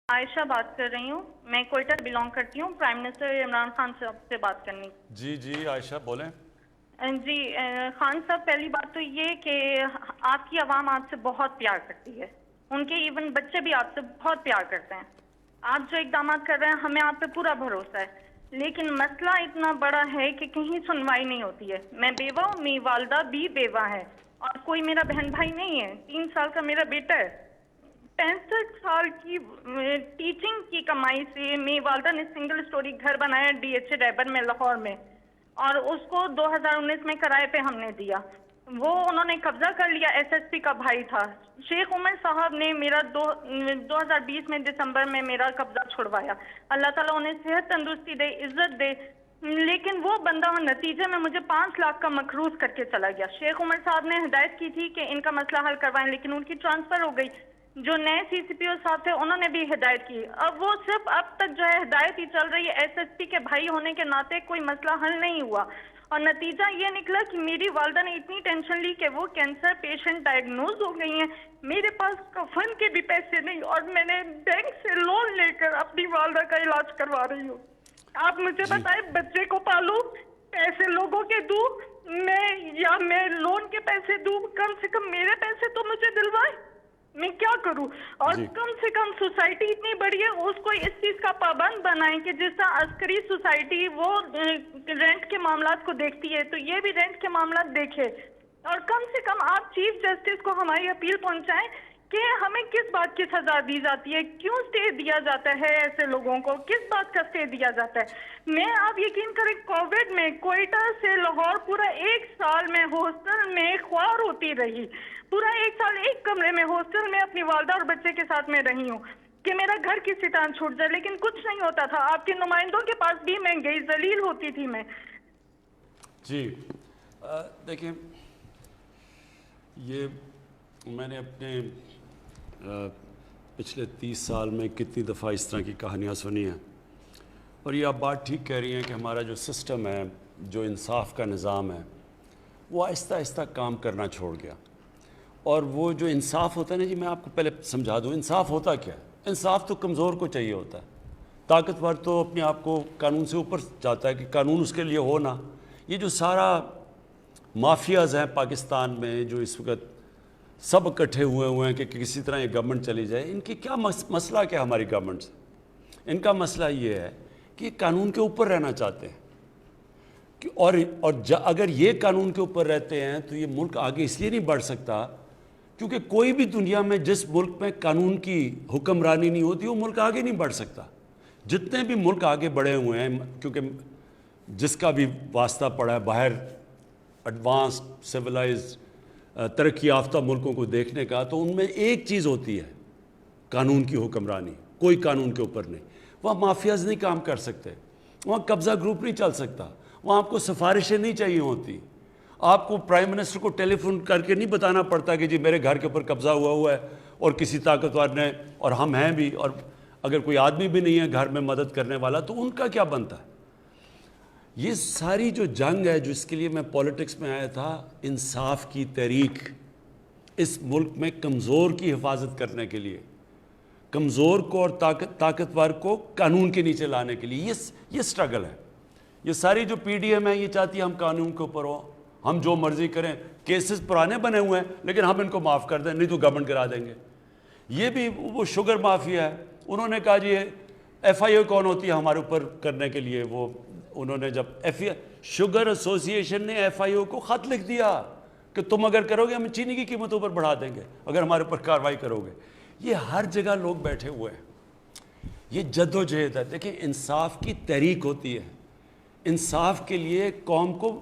عائشہ بات کر رہی ہوں، میں کوئٹہ بلانگ کرتی ہوں، پرائم منسٹر عمران خان صاحب سے بات کرنی۔ جی عائشہ بولیں۔ جی خان صاحب، پہلی بات تو یہ کہ آپ کی عوام آپ سے بہت پیار کرتی ہے، ان کے ایون بچے بھی آپ سے بہت پیار کرتے ہیں۔ آپ جو اقدامات کر رہے ہیں ہمیں آپ پہ پورا بھروسہ ہے، لیکن مسئلہ اتنا بڑا ہے کہ کہیں سنوائی نہیں ہوتی ہے۔ میں بیوہ ہوں، میری والدہ بھی بیوہ ہے، اور کوئی میرا بہن بھائی نہیں ہے۔ 3 سال کا میرا بیٹا ہے۔ 65 سال کی ٹیچنگ کی کمائی سے میری والدہ نے سنگل سٹوری گھر بنایا DH ریبر میں، لاہور میں، اور اس کو 2019 میں کرائے پہ ہم نے دیا۔ وہ انہوں نے قبضہ کر لیا، SSP کا بھائی تھا شیخ عمر صاحب نے میرا 2020 میں دسمبر میں میرا قبضہ چھڑوایا۔ اللہ تعالیٰ انہیں صحت تندرستی دے، عزت دے، لیکن وہ بندہ نتیجے میں مجھے 5 لاکھ کا مقروض کر کے چلا گیا۔ شیخ عمر صاحب نے ہدایت کی تھی کہ ان کا مسئلہ حل کروائیں، لیکن ان کی ٹرانسفر ہو گئی۔ جو نئے CCPO صاحب تھے انہوں نے بھی ہدایت کی، اب وہ صرف اب تک جو ہے ہدایت ہی چل رہی ہے۔ SSP کے بھائی ہونے کے ناطے کوئی مسئلہ حل نہیں ہوا، اور نتیجہ یہ نکلا کہ میری والدہ نے اتنی ٹینشن لی کہ وہ کینسر پیشنٹ ڈائگنوز ہو گئی ہیں۔ میرے پاس کفن کے بھی پیسے نہیں، اور میں نے بینک سے لون لے کر اپنی والدہ کا علاج کروا رہی ہوں۔ آپ مجھے جی بتائیں، بچے کو پالوں، پیسے لوگوں کے دوں میں، یا میں لون کے پیسے دوں؟ کم سے کم میرے پیسے تو مجھے دلوائیں، میں کیا کروں؟ اور جی کم سے کم سوسائٹی اتنی بڑی ہے، اس کو اس چیز کا پابند بنائیں کہ جس طرح عسکری سوسائٹی وہ رینٹ کے معاملات کو دیکھتی ہے تو یہ بھی رینٹ کے معاملات دیکھے۔ اور کم سے کم آپ چیف جسٹس کو ہماری اپیل پہنچائیں کہ ہمیں کس بات کی سزا دی جاتی ہے، کیوں سٹے دیا جاتا ہے ایسے لوگوں کو، کس بات کا سٹے دیا جاتا ہے۔ میں آپ یقین کریں، کووڈ میں کوئٹہ سے لاہور پورا 1 سال میں ہاسٹل میں خوار ہوتی رہی، پورا 1 سال ایک کمرے میں ہاسٹل میں اپنی والدہ اور بچے کے ساتھ میں رہی ہوں کہ میرا گھر کسی طرح چھوٹ جائے، لیکن کچھ نہیں ہوتا تھا۔ آپ کے نمائندوں کے پاس بھی میں گئی، ذلیل ہوتی تھی میں۔ جی دیکھیں، یہ میں نے اپنے پچھلے 30 سال میں کتنی دفعہ اس طرح کی کہانیاں سنی ہیں، اور یہ آپ بات ٹھیک کہہ رہی ہیں کہ ہمارا جو سسٹم ہے، جو انصاف کا نظام ہے، وہ آہستہ آہستہ کام کرنا چھوڑ گیا۔ اور وہ جو انصاف ہوتا ہے نا، جی میں آپ کو پہلے سمجھا دوں انصاف ہوتا کیا ہے۔ انصاف تو کمزور کو چاہیے ہوتا ہے، طاقتور تو اپنے آپ کو قانون سے اوپر چاہتا ہے کہ قانون اس کے لیے ہو نا۔ یہ جو سارا مافیاز ہیں پاکستان میں، جو اس وقت سب اکٹھے ہوئے ہیں کہ کسی طرح یہ گورنمنٹ چلی جائے، ان کی کیا مسئلہ کیا ہماری گورنمنٹ سے؟ ان کا مسئلہ یہ ہے کہ قانون کے اوپر رہنا چاہتے ہیں، اور اگر یہ قانون کے اوپر رہتے ہیں تو یہ ملک آگے اس لیے نہیں بڑھ سکتا کیونکہ کوئی بھی دنیا میں جس ملک میں قانون کی حکمرانی نہیں ہوتی وہ ملک آگے نہیں بڑھ سکتا۔ جتنے بھی ملک آگے بڑھے ہوئے ہیں، کیونکہ جس کا بھی واسطہ پڑا ہے باہر ایڈوانس سویلائز ترقی یافتہ ملکوں کو دیکھنے کا، تو ان میں ایک چیز ہوتی ہے قانون کی حکمرانی، کوئی قانون کے اوپر نہیں۔ وہاں مافیاز نہیں کام کر سکتے، وہاں قبضہ گروپ نہیں چل سکتا، وہاں آپ کو سفارشیں نہیں چاہیے ہوتی، آپ کو پرائم منسٹر کو ٹیلی فون کر کے نہیں بتانا پڑتا کہ جی میرے گھر کے اوپر قبضہ ہوا ہے اور کسی طاقتور نے، اور ہم ہیں بھی، اور اگر کوئی آدمی بھی نہیں ہے گھر میں مدد کرنے والا تو ان کا کیا بنتا ہے۔ یہ ساری جو جنگ ہے، جو اس کے لیے میں پولیٹکس میں آیا تھا، انصاف کی تحریک، اس ملک میں کمزور کی حفاظت کرنے کے لیے، کمزور کو اور طاقتور کو قانون کے نیچے لانے کے لیے یہ سٹرگل ہے۔ یہ ساری جو PDM ہے یہ چاہتی ہے ہم قانون کے اوپر ہوں، ہم جو مرضی کریں، کیسز پرانے بنے ہوئے ہیں لیکن ہم ان کو معاف کر دیں، نہیں تو گورنمنٹ کرا دیں گے۔ یہ بھی وہ شوگر مافیا ہے، انہوں نے کہا جی FIO کون ہوتی ہے ہمارے اوپر کرنے کے لیے، وہ انہوں نے جب شوگر ایسوسی ایشن نے FIO کو خط لکھ دیا کہ تم اگر کرو گے ہم چینی کی قیمتوں پر بڑھا دیں گے اگر ہمارے اوپر کارروائی کرو گے۔ یہ ہر جگہ لوگ بیٹھے ہوئے ہیں، یہ جد و جہد ہے۔ دیکھیں، انصاف کی تحریک ہوتی ہے، انصاف کے لیے قوم کو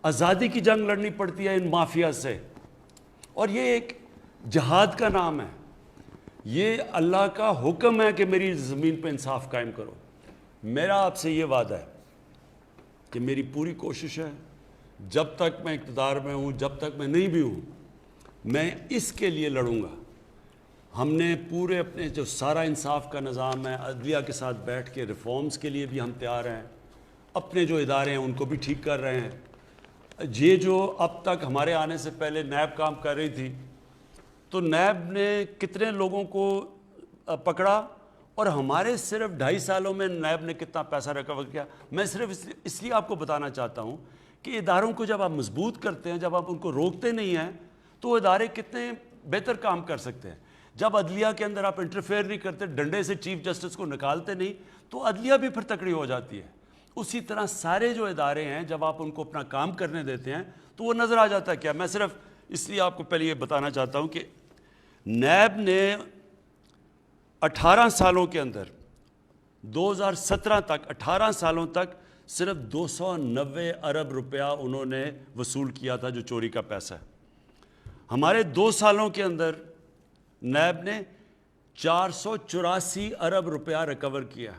آزادی کی جنگ لڑنی پڑتی ہے ان مافیا سے، اور یہ ایک جہاد کا نام ہے۔ یہ اللہ کا حکم ہے کہ میری زمین پہ انصاف قائم کرو۔ میرا آپ سے یہ وعدہ ہے کہ میری پوری کوشش ہے، جب تک میں اقتدار میں ہوں، جب تک میں نہیں بھی ہوں، میں اس کے لیے لڑوں گا۔ ہم نے پورے اپنے جو سارا انصاف کا نظام ہے، عدلیہ کے ساتھ بیٹھ کے ریفارمز کے لیے بھی ہم تیار ہیں، اپنے جو ادارے ہیں ان کو بھی ٹھیک کر رہے ہیں۔ یہ جو اب تک ہمارے آنے سے پہلے نیب کام کر رہی تھی، تو نیب نے کتنے لوگوں کو پکڑا اور ہمارے صرف 2.5 سالوں میں نیب نے کتنا پیسہ ریکور کیا. میں صرف اس لیے آپ کو بتانا چاہتا ہوں کہ اداروں کو جب آپ مضبوط کرتے ہیں, جب آپ ان کو روکتے نہیں ہیں, تو وہ ادارے کتنے بہتر کام کر سکتے ہیں. جب عدلیہ کے اندر آپ انٹرفیئر نہیں کرتے, ڈنڈے سے چیف جسٹس کو نکالتے نہیں, تو عدلیہ بھی پھر تکڑی ہو جاتی ہے. اسی طرح سارے جو ادارے ہیں جب آپ ان کو اپنا کام کرنے دیتے ہیں تو وہ نظر آ جاتا ہے. کیا میں صرف اس لیے آپ کو پہلے یہ بتانا چاہتا ہوں کہ نیب نے 18 سالوں کے اندر 2017 تک 18 سالوں تک صرف 290 ارب روپیہ انہوں نے وصول کیا تھا جو چوری کا پیسہ ہے. ہمارے 2 سالوں کے اندر نیب نے 484 ارب روپیہ ریکور کیا.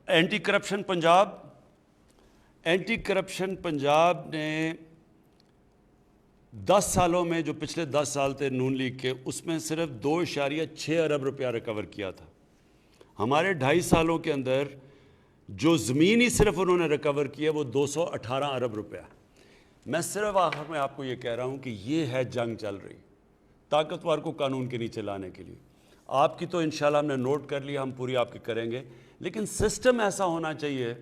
اینٹی کرپشن پنجاب نے 10 سالوں میں, جو پچھلے 10 سال تھے نون لیگ کے, اس میں صرف 2.6 ارب روپیہ ریکور کیا تھا. ہمارے 2.5 سالوں کے اندر جو زمین ہی صرف انہوں نے ریکور کیا وہ 218 ارب روپیہ. میں صرف آخر میں آپ کو یہ کہہ رہا ہوں کہ یہ ہے جنگ چل رہی طاقتور کو قانون کے نیچے لانے کے لیے. آپ کی تو انشاءاللہ ہم نے نوٹ کر لیا, ہم پوری آپ کی کریں گے, لیکن سسٹم ایسا ہونا چاہیے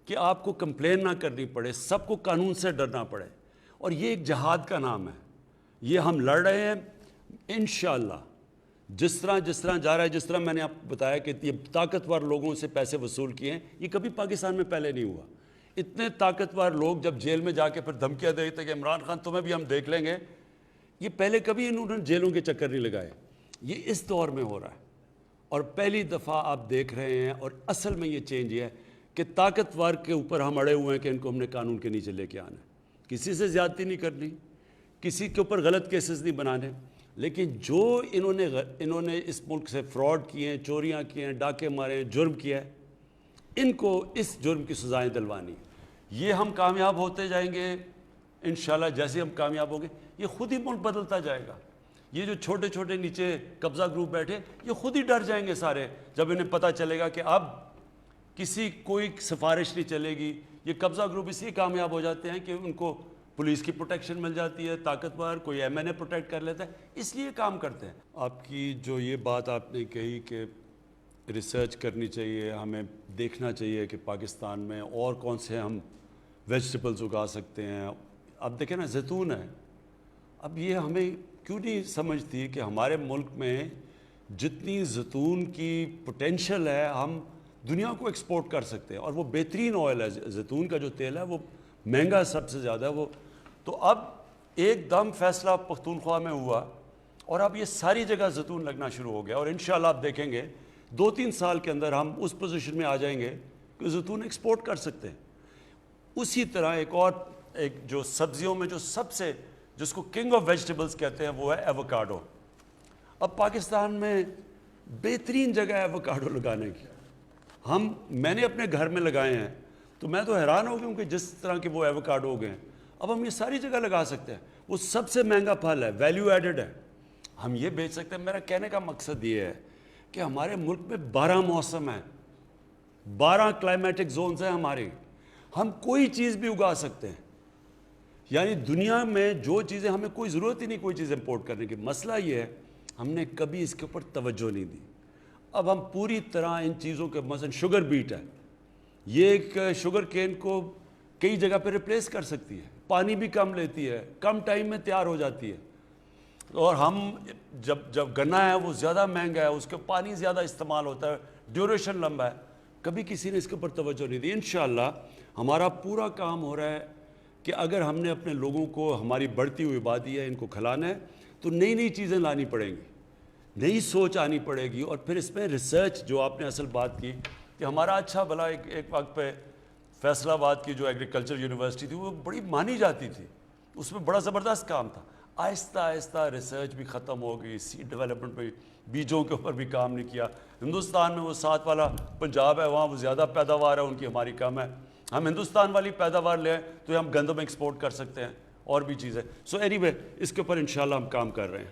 کہ آپ کو کمپلین نہ کرنی پڑے, سب کو قانون سے ڈرنا پڑے. اور یہ ایک جہاد کا نام ہے, یہ ہم لڑ رہے ہیں انشاءاللہ. جس طرح جا رہا ہے, جس طرح میں نے آپ کو بتایا کہ یہ طاقتور لوگوں سے پیسے وصول کیے ہیں, یہ کبھی پاکستان میں پہلے نہیں ہوا. اتنے طاقتور لوگ جب جیل میں جا کے پھر دھمکیاں دیتے کہ عمران خان تمہیں بھی ہم دیکھ لیں گے, یہ پہلے کبھی انہوں نے جیلوں کے چکر نہیں لگائے. یہ اس دور میں ہو رہا ہے اور پہلی دفعہ آپ دیکھ رہے ہیں. اور اصل میں یہ چینج یہ ہے کہ طاقتور کے اوپر ہم اڑے ہوئے ہیں کہ ان کو ہم نے قانون کے نیچے لے کے آنا ہے. کسی سے زیادتی نہیں کرنی, کسی کے اوپر غلط کیسز نہیں بنانے, لیکن جو انہوں نے اس ملک سے فراڈ کیے ہیں, چوریاں کی ہیں, ڈاکے مارے ہیں, جرم کیا ہے, ان کو اس جرم کی سزائیں دلوانی. یہ ہم کامیاب ہوتے جائیں گے انشاءاللہ. جیسے ہم کامیاب ہوں گے یہ خود ہی ملک بدلتا جائے گا. یہ جو چھوٹے چھوٹے نیچے قبضہ گروپ بیٹھے, یہ خود ہی ڈر جائیں گے سارے جب انہیں پتہ چلے گا کہ اب کوئی سفارش نہیں چلے گی. یہ قبضہ گروپ اس لیے کامیاب ہو جاتے ہیں کہ ان کو پولیس کی پروٹیکشن مل جاتی ہے, طاقتور کوئی ایم این اے پروٹیکٹ کر لیتا ہے, اس لیے کام کرتے ہیں. آپ کی جو یہ بات آپ نے کہی کہ ریسرچ کرنی چاہیے, ہمیں دیکھنا چاہیے کہ پاکستان میں اور کون سے ہم ویجیٹیبلز اگا سکتے ہیں. اب دیکھیں نا, زیتون ہے. اب یہ ہمیں کیوں نہیں سمجھتی کہ ہمارے ملک میں جتنی زیتون کی پوٹینشل ہے ہم دنیا کو ایکسپورٹ کر سکتے ہیں. اور وہ بہترین آئل ہے, زیتون کا جو تیل ہے وہ مہنگا سب سے زیادہ ہے وہ. تو اب ایک دم فیصلہ پختونخوا میں ہوا اور اب یہ ساری جگہ زیتون لگنا شروع ہو گیا. اور انشاءاللہ آپ دیکھیں گے 2-3 سال کے اندر ہم اس پوزیشن میں آ جائیں گے کہ زیتون ایکسپورٹ کر سکتے ہیں. اسی طرح ایک جو سبزیوں میں جو سب سے, جس کو کنگ آف ویجیٹیبلز کہتے ہیں, وہ ہے ایووکاڈو. اب پاکستان میں بہترین جگہ ہے ایووکاڈو لگانے کی. میں نے اپنے گھر میں لگائے ہیں تو میں تو حیران ہو گیا ہوں کہ جس طرح کے وہ ایووکاڈو ہو گئے ہیں. اب ہم یہ ساری جگہ لگا سکتے ہیں. وہ سب سے مہنگا پھل ہے, ویلیو ایڈڈ ہے, ہم یہ بیچ سکتے ہیں. میرا کہنے کا مقصد یہ ہے کہ ہمارے ملک میں 12 موسم ہیں, 12 کلائمیٹک زونز ہیں ہمارے. ہم کوئی چیز بھی اگا سکتے ہیں. یعنی دنیا میں جو چیزیں, ہمیں کوئی ضرورت ہی نہیں کوئی چیز امپورٹ کرنے کی. مسئلہ یہ ہے ہم نے کبھی اس کے اوپر توجہ نہیں دی. اب ہم پوری طرح ان چیزوں کے, مثلا شوگر بیٹ ہے, یہ ایک شوگر کین کو کئی جگہ پہ ریپلیس کر سکتی ہے, پانی بھی کم لیتی ہے, کم ٹائم میں تیار ہو جاتی ہے. اور ہم جب گنا ہے وہ زیادہ مہنگا ہے, اس کے پانی زیادہ استعمال ہوتا ہے, ڈیوریشن لمبا ہے. کبھی کسی نے اس کے اوپر توجہ نہیں دی. انشاءاللہ ہمارا پورا کام ہو رہا ہے کہ اگر ہم نے اپنے لوگوں کو, ہماری بڑھتی ہوئی آبادی ہے, ان کو کھلانا ہے تو نئی نئی چیزیں لانی پڑیں گی, نئی سوچ آنی پڑے گی. اور پھر اس میں ریسرچ, جو آپ نے اصل بات کی کہ ہمارا اچھا بھلا ایک وقت پہ فیصل آباد کی جو ایگریکلچر یونیورسٹی تھی وہ بڑی مانی جاتی تھی, اس میں بڑا زبردست کام تھا. آہستہ آہستہ ریسرچ بھی ختم ہو گئی, سیڈ ڈیولپمنٹ پہ, بیجوں کے اوپر بھی کام نہیں کیا. ہندوستان میں وہ 7 والا پنجاب ہے, وہاں وہ زیادہ پیداوار ہے ان کی, ہماری کم ہے. ہم ہندوستان والی پیداوار لیں تو ہم گندم ایکسپورٹ کر سکتے ہیں اور بھی چیزیں. سو اینی وے اس کے اوپر انشاءاللہ ہم کام کر رہے ہیں.